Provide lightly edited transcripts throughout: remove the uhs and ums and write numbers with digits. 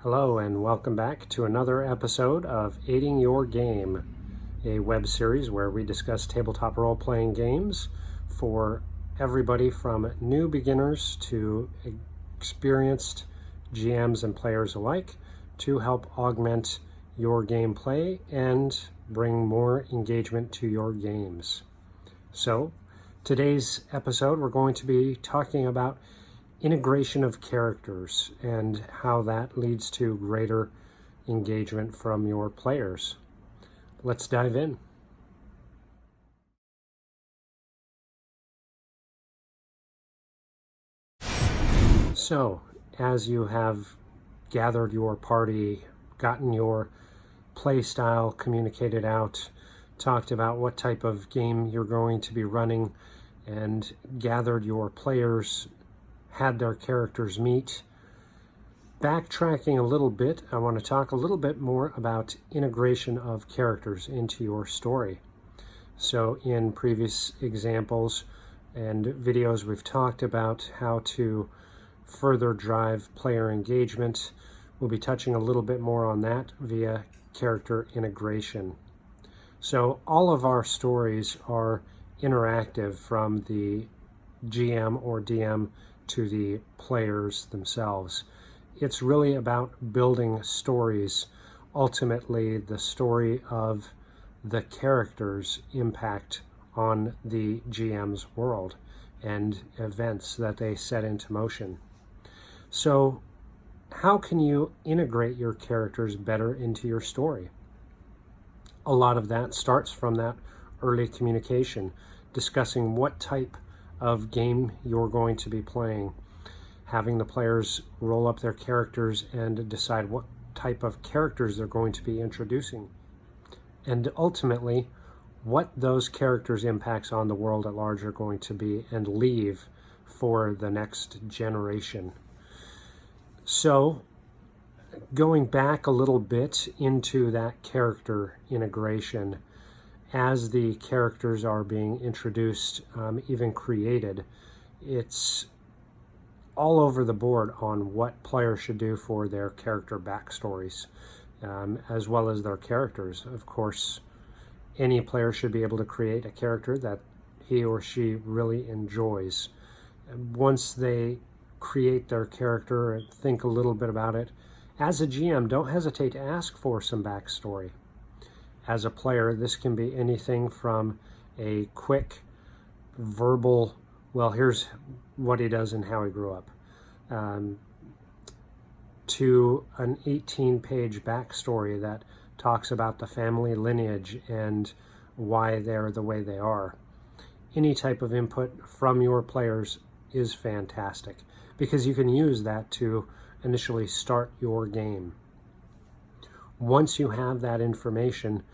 Hello and welcome back to another episode of Aiding Your Game, a web series where we discuss tabletop role-playing games for everybody from new beginners to experienced GMs and players alike to help augment your gameplay and bring more engagement to your games. So, today's episode we're going to be talking about integration of characters and how that leads to greater engagement from your players. Let's dive in. So, as you have gathered your party, gotten your play style communicated out, talked about what type of game you're going to be running, and gathered your players, had their characters meet. Backtracking a little bit, I want to talk a little bit more about integration of characters into your story. So in previous examples and videos, we've talked about how to further drive player engagement. We'll be touching a little bit more on that via character integration. So all of our stories are interactive from the GM or DM to the players themselves. It's really about building stories. Ultimately, the story of the characters' impact on the GM's world and events that they set into motion. So, how can you integrate your characters better into your story? A lot of that starts from that early communication, discussing what type of game you're going to be playing, having the players roll up their characters and decide what type of characters they're going to be introducing, and ultimately what those characters' impacts on the world at large are going to be and leave for the next generation. So, going back a little bit into that character integration, as the characters are being introduced, even created, it's all over the board on what players should do for their character backstories, as well as their characters. Of course, any player should be able to create a character that he or she really enjoys. Once they create their character and think a little bit about it, as a GM, don't hesitate to ask for some backstory. As a player, this can be anything from a quick verbal, well, here's what he does and how he grew up, to an 18-page backstory that talks about the family lineage and why they're the way they are. Any type of input from your players is fantastic because you can use that to initially start your game. Once you have that information,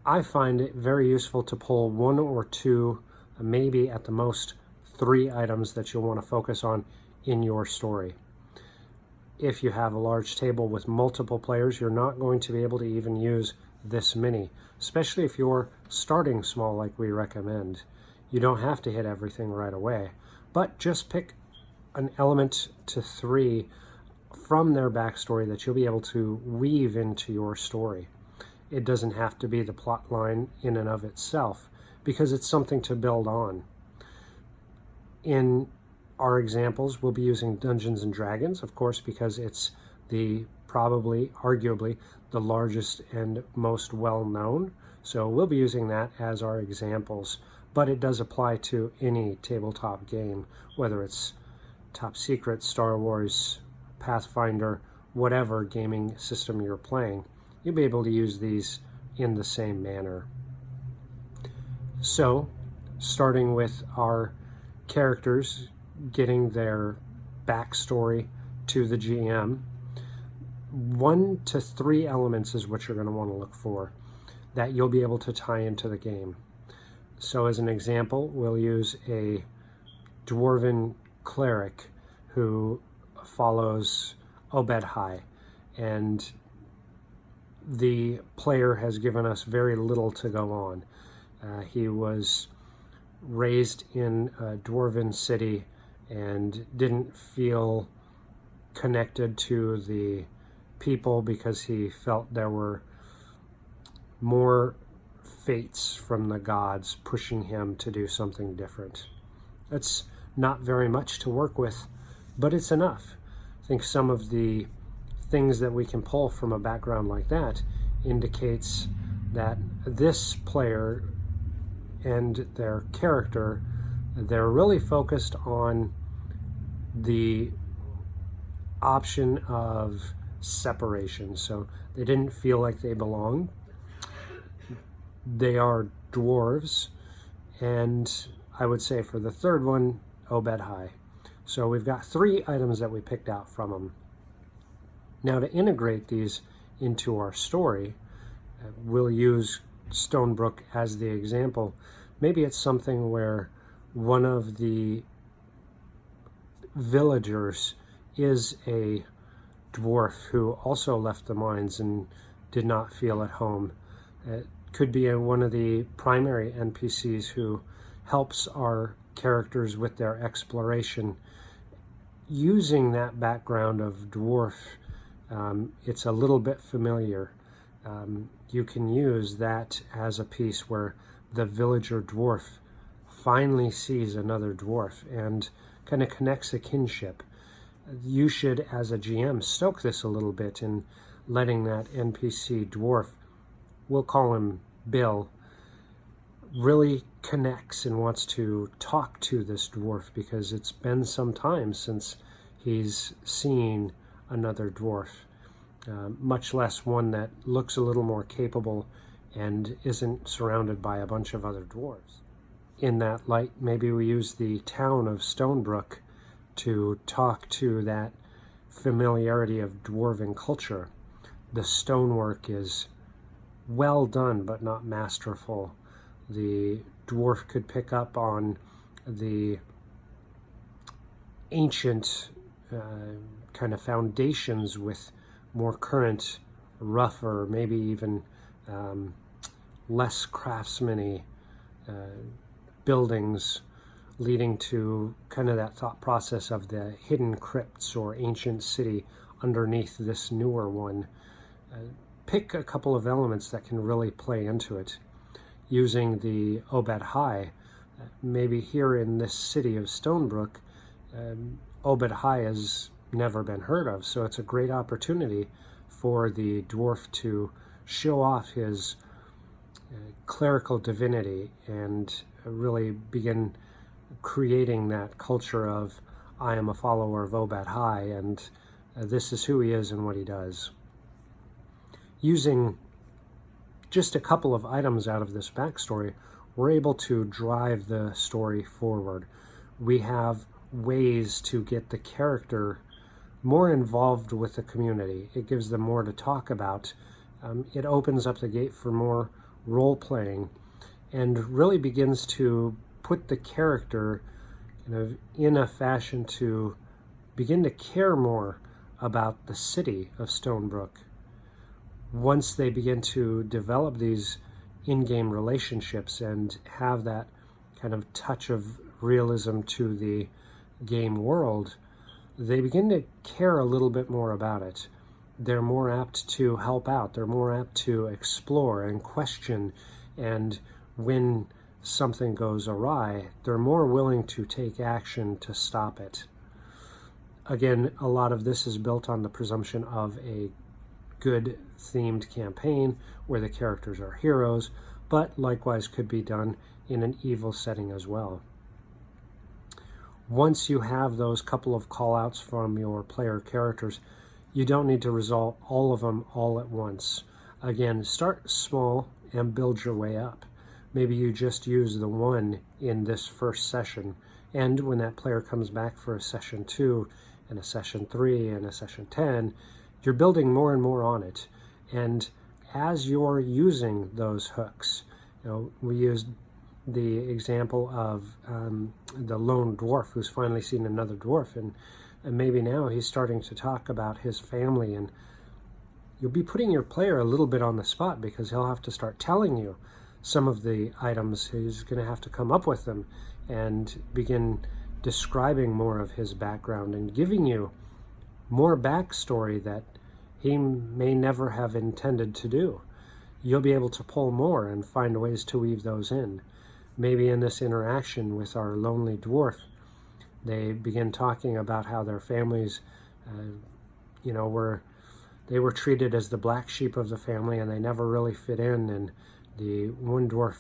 I find it very useful to pull one or two, maybe at the most 3 items that you'll want to focus on in your story. If you have a large table with multiple players, you're not going to be able to even use this many, especially if you're starting small like we recommend. You don't have to hit everything right away, but just pick an element to 3 from their backstory that you'll be able to weave into your story. It doesn't have to be the plot line in and of itself because it's something to build on. In our examples, we'll be using Dungeons and Dragons, of course, because it's the arguably the largest and most well-known. So we'll be using that as our examples, but it does apply to any tabletop game, whether it's Top Secret, Star Wars, Pathfinder, whatever gaming system you're playing. You'll be able to use these in the same manner. So, starting with our characters getting their backstory to the GM, 1 to 3 elements is what you're going to want to look for that you'll be able to tie into the game. So as an example, we'll use a dwarven cleric who follows Obed-High, and the player has given us very little to go on. He was raised in a dwarven city and didn't feel connected to the people because he felt there were more fates from the gods pushing him to do something different. That's not very much to work with, but it's enough. I think some of the things that we can pull from a background like that indicates that this player and their character, they're really focused on the option of separation. So they didn't feel like they belonged. They are dwarves, and I would say for the third one, Obed High. So we've got 3 items that we picked out from them. Now to integrate these into our story, we'll use Stonebrook as the example. Maybe it's something where one of the villagers is a dwarf who also left the mines and did not feel at home. It could be one of the primary NPCs who helps our characters with their exploration. Using that background of dwarf, it's a little bit familiar. You can use that as a piece where the villager dwarf finally sees another dwarf and kind of connects a kinship. You should, as a GM, stoke this a little bit in letting that NPC dwarf, we'll call him Bill, really connects and wants to talk to this dwarf because it's been some time since he's seen another dwarf, much less one that looks a little more capable and isn't surrounded by a bunch of other dwarves. In that light, maybe we use the town of Stonebrook to talk to that familiarity of dwarven culture. The stonework is well done, but not masterful. The dwarf could pick up on the ancient kind of foundations with more current, rougher, maybe even less craftsman-y buildings, leading to kind of that thought process of the hidden crypts or ancient city underneath this newer one. Pick a couple of elements that can really play into it. Using the Obed High, maybe here in this city of Stonebrook, Obed High has never been heard of, so it's a great opportunity for the dwarf to show off his clerical divinity and really begin creating that culture of, I am a follower of Obed High, and this is who he is and what he does. Using just a couple of items out of this backstory, we're able to drive the story forward. We have ways to get the character more involved with the community. It gives them more to talk about. It opens up the gate for more role-playing and really begins to put the character kind of in a fashion to begin to care more about the city of Stonebrook. Once they begin to develop these in-game relationships and have that kind of touch of realism to the game world, they begin to care a little bit more about it. They're more apt to help out. They're more apt to explore and question, and when something goes awry, they're more willing to take action to stop it. Again, a lot of this is built on the presumption of a good themed campaign where the characters are heroes, but likewise could be done in an evil setting as well. Once you have those couple of call-outs from your player characters, you don't need to resolve all of them all at once. Again, start small and build your way up. Maybe you just use the one in this first session, and when that player comes back for a session 2 and a session 3 and a session 10, you're building more and more on it. And as you're using those hooks, we used the example of the lone dwarf who's finally seen another dwarf, and maybe now he's starting to talk about his family, and you'll be putting your player a little bit on the spot because he'll have to start telling you some of the items. He's going to have to come up with them and begin describing more of his background and giving you more backstory that he may never have intended to do. You'll be able to pull more and find ways to weave those in. Maybe in this interaction with our lonely dwarf, they begin talking about how their families, they were treated as the black sheep of the family and they never really fit in. And the one dwarf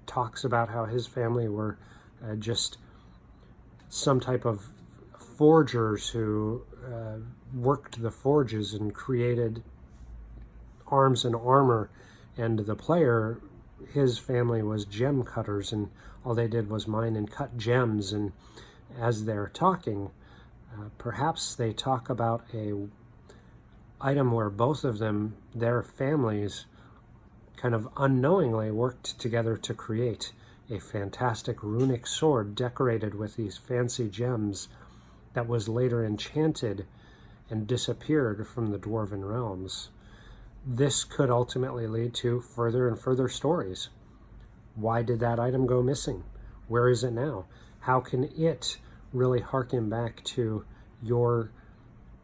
talks about how his family were just some type of forgers who worked the forges and created arms and armor, and the player, his family was gem cutters, and all they did was mine and cut gems. And as they're talking, perhaps they talk about a item where both of them, their families, kind of unknowingly worked together to create a fantastic runic sword decorated with these fancy gems that was later enchanted and disappeared from the dwarven realms. This could ultimately lead to further and further stories. Why did that item go missing? Where is it now? How can it really harken back to your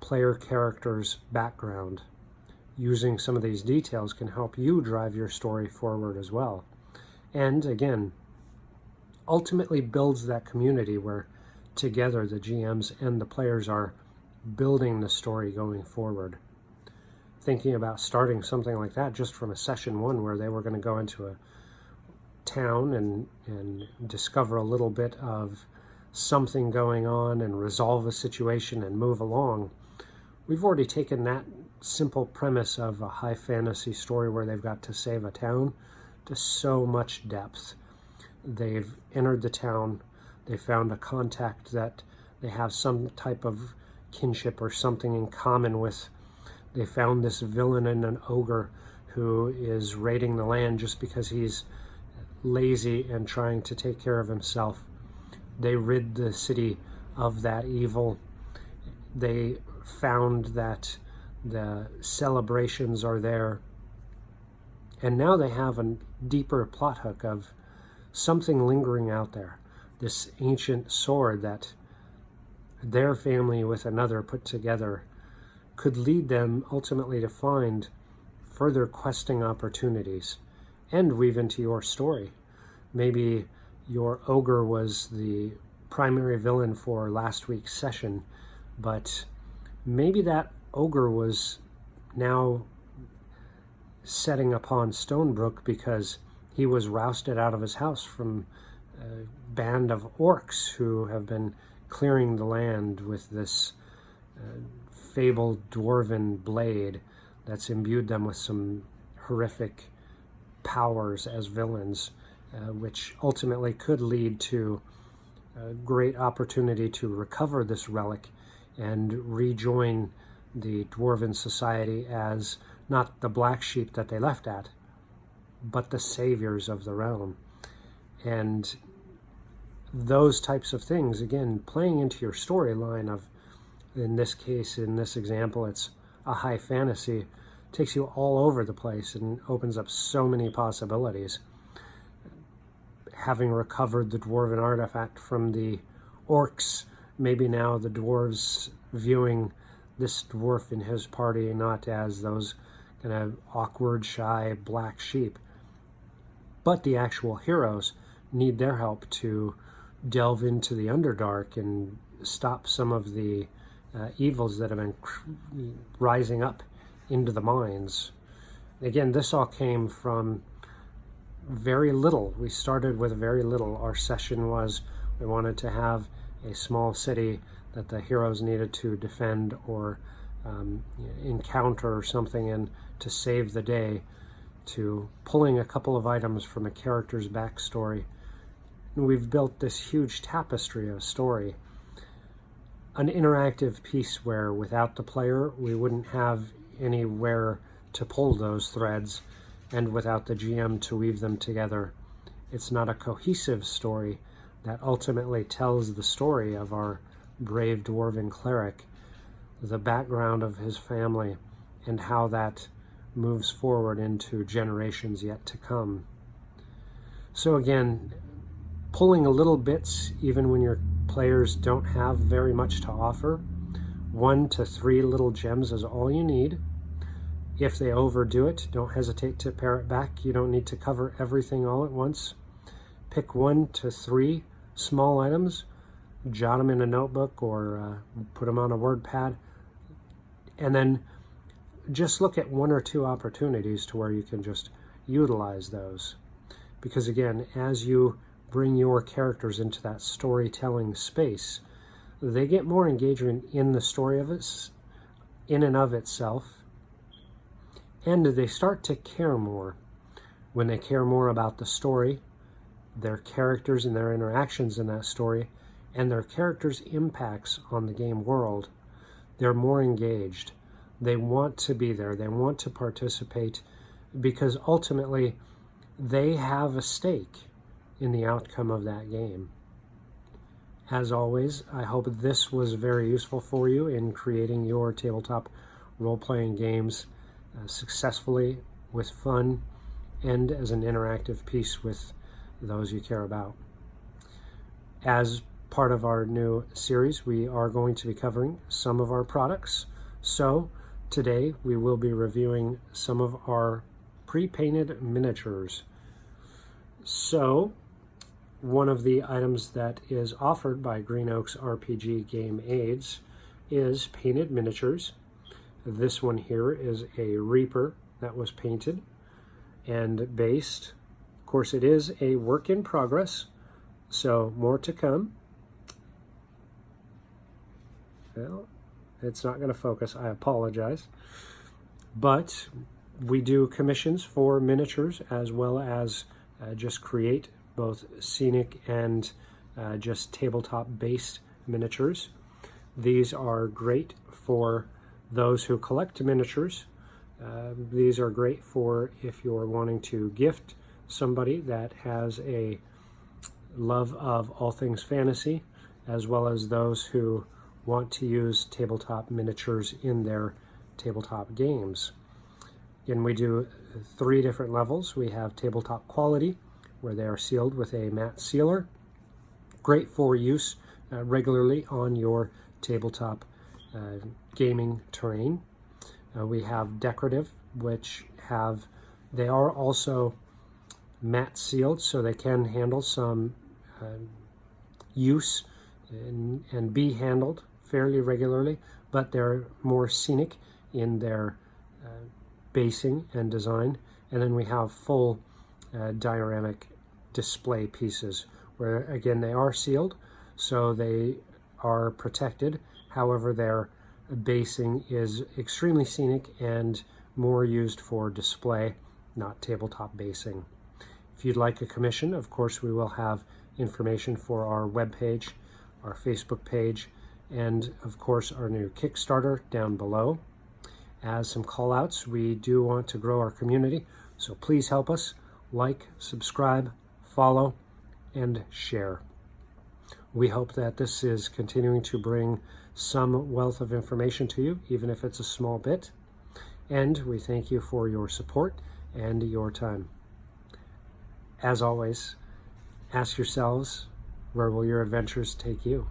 player character's background? Using some of these details can help you drive your story forward as well. And again, ultimately builds that community where together the GMs and the players are building the story going forward. Thinking about starting something like that just from a session 1 where they were going to go into a town and discover a little bit of something going on and resolve a situation and move along. We've already taken that simple premise of a high fantasy story where they've got to save a town to so much depth. They've entered the town, they found a contact that they have some type of kinship or something in common with. They found this villain and an ogre who is raiding the land just because he's lazy and trying to take care of himself. They rid the city of that evil. They found that the celebrations are there. And now they have a deeper plot hook of something lingering out there. This ancient sword that their family with another put together could lead them ultimately to find further questing opportunities and weave into your story. Maybe your ogre was the primary villain for last week's session, but maybe that ogre was now setting upon Stonebrook because he was rousted out of his house from a band of orcs who have been clearing the land with this fabled dwarven blade that's imbued them with some horrific powers as villains, which ultimately could lead to a great opportunity to recover this relic and rejoin the dwarven society as not the black sheep that they left at, but the saviors of the realm. And those types of things, again, playing into your storyline of, in this case, in this example, it's a high fantasy, takes you all over the place and opens up so many possibilities. Having recovered the dwarven artifact from the orcs, maybe now the dwarves viewing this dwarf in his party not as those kind of awkward, shy black sheep, but the actual heroes need their help to delve into the Underdark and stop some of the evils that have been rising up into the mines. Again, this all came from very little. We started with very little. Our session was we wanted to have a small city that the heroes needed to defend or encounter or something and to save the day, to pulling a couple of items from a character's backstory. And we've built this huge tapestry of story. An interactive piece where without the player we wouldn't have anywhere to pull those threads, and without the GM to weave them together. It's not a cohesive story that ultimately tells the story of our brave dwarven cleric, the background of his family, and how that moves forward into generations yet to come. So again, pulling a little bits even when your players don't have very much to offer, 1 to 3 little gems is all you need. If they overdo it, don't hesitate to pare it back. You don't need to cover everything all at once. Pick 1 to 3 small items, jot them in a notebook or put them on a WordPad, and then just look at 1 or 2 opportunities to where you can just utilize those. Because again, as you bring your characters into that storytelling space, they get more engagement in the story of it, in and of itself, and they start to care more. When they care more about the story, their characters and their interactions in that story, and their characters' impacts on the game world, they're more engaged. They want to be there. They want to participate because ultimately they have a stake in the outcome of that game. As always, I hope this was very useful for you in creating your tabletop role-playing games successfully, with fun, and as an interactive piece with those you care about. As part of our new series, we are going to be covering some of our products. So today we will be reviewing some of our pre-painted miniatures. So one of the items that is offered by Green Oaks RPG Game Aids is painted miniatures. This one here is a Reaper that was painted and based. Of course, it is a work in progress, so more to come. Well, it's not going to focus, I apologize. But we do commissions for miniatures as well as just create both scenic and just tabletop-based miniatures. These are great for those who collect miniatures. These are great for if you're wanting to gift somebody that has a love of all things fantasy, as well as those who want to use tabletop miniatures in their tabletop games. And we do 3 different levels. We have tabletop quality, where they are sealed with a matte sealer. Great for use regularly on your tabletop gaming terrain. We have decorative, which they are also matte sealed, so they can handle some use and be handled fairly regularly, but they're more scenic in their basing and design. And then we have full dioramic display pieces, where again they are sealed, so they are protected. However, their basing is extremely scenic and more used for display, not tabletop basing. If you'd like a commission, of course, we will have information for our webpage, our Facebook page, and of course our new Kickstarter down below. As some call outs, we do want to grow our community, so please help us like, subscribe, follow, and share. We hope that this is continuing to bring some wealth of information to you, even if it's a small bit. And we thank you for your support and your time. As always, ask yourselves, where will your adventures take you?